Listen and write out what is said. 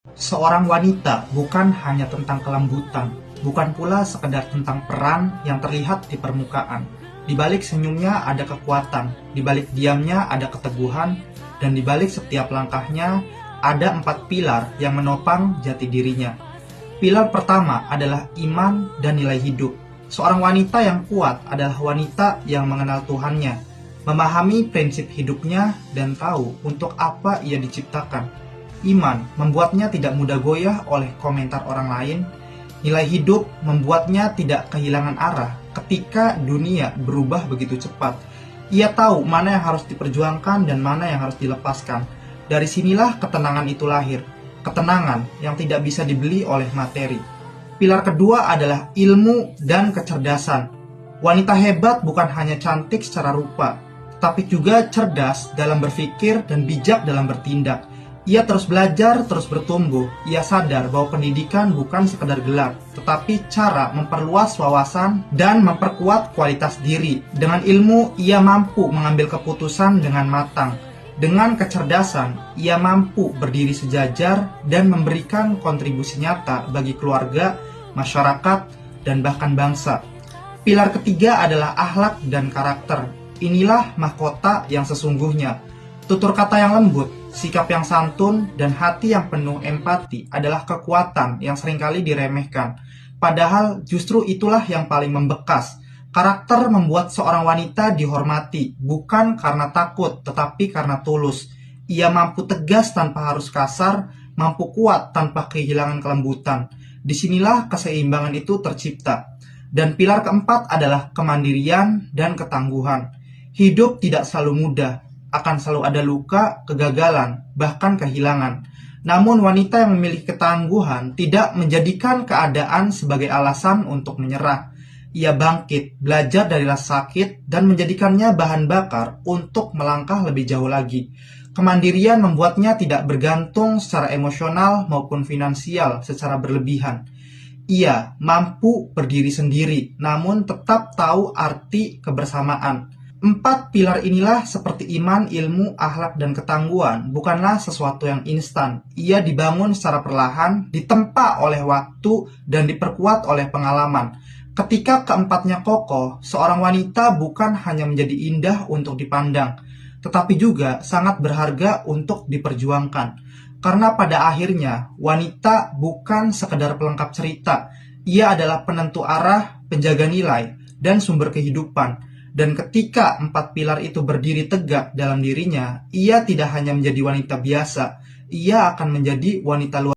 Seorang wanita bukan hanya tentang kelembutan, bukan pula sekedar tentang peran yang terlihat di permukaan. Di balik senyumnya ada kekuatan, di balik diamnya ada keteguhan, dan di balik setiap langkahnya ada 4 pilar yang menopang jati dirinya. Pilar pertama adalah iman dan nilai hidup. Seorang wanita yang kuat adalah wanita yang mengenal Tuhannya, memahami prinsip hidupnya, dan tahu untuk apa ia diciptakan. Iman membuatnya tidak mudah goyah oleh komentar orang lain. Nilai hidup membuatnya tidak kehilangan arah ketika dunia berubah begitu cepat. Ia tahu mana yang harus diperjuangkan dan mana yang harus dilepaskan. Dari sinilah ketenangan itu lahir. Ketenangan yang tidak bisa dibeli oleh materi. Pilar kedua adalah ilmu dan kecerdasan. Wanita hebat bukan hanya cantik secara rupa, tapi juga cerdas dalam berpikir dan bijak dalam bertindak. Ia terus belajar, terus bertumbuh. Ia sadar bahwa pendidikan bukan sekedar gelar, tetapi cara memperluas wawasan dan memperkuat kualitas diri. Dengan ilmu, ia mampu mengambil keputusan dengan matang. Dengan kecerdasan, ia mampu berdiri sejajar dan memberikan kontribusi nyata bagi keluarga, masyarakat, dan bahkan bangsa. Pilar ketiga adalah akhlak dan karakter. Inilah mahkota yang sesungguhnya. Tutur kata yang lembut, sikap yang santun, dan hati yang penuh empati adalah kekuatan yang seringkali diremehkan. Padahal justru itulah yang paling membekas. Karakter membuat seorang wanita dihormati, bukan karena takut, tetapi karena tulus. Ia mampu tegas tanpa harus kasar, mampu kuat tanpa kehilangan kelembutan. Disinilah keseimbangan itu tercipta. Dan pilar keempat adalah kemandirian dan ketangguhan. Hidup tidak selalu mudah. Akan selalu ada luka, kegagalan, bahkan kehilangan. Namun wanita yang memiliki ketangguhan tidak menjadikan keadaan sebagai alasan untuk menyerah. Ia bangkit, belajar dari rasa sakit, dan menjadikannya bahan bakar untuk melangkah lebih jauh lagi. Kemandirian membuatnya tidak bergantung secara emosional maupun finansial secara berlebihan. Ia mampu berdiri sendiri, namun tetap tahu arti kebersamaan. 4 pilar inilah seperti iman, ilmu, akhlak, dan ketangguhan bukanlah sesuatu yang instan. Ia dibangun secara perlahan, ditempa oleh waktu, dan diperkuat oleh pengalaman. Ketika keempatnya kokoh, seorang wanita bukan hanya menjadi indah untuk dipandang, tetapi juga sangat berharga untuk diperjuangkan. Karena pada akhirnya, wanita bukan sekedar pelengkap cerita. Ia adalah penentu arah, penjaga nilai, dan sumber kehidupan. Dan ketika 4 pilar itu berdiri tegak dalam dirinya, ia tidak hanya menjadi wanita biasa, ia akan menjadi wanita luar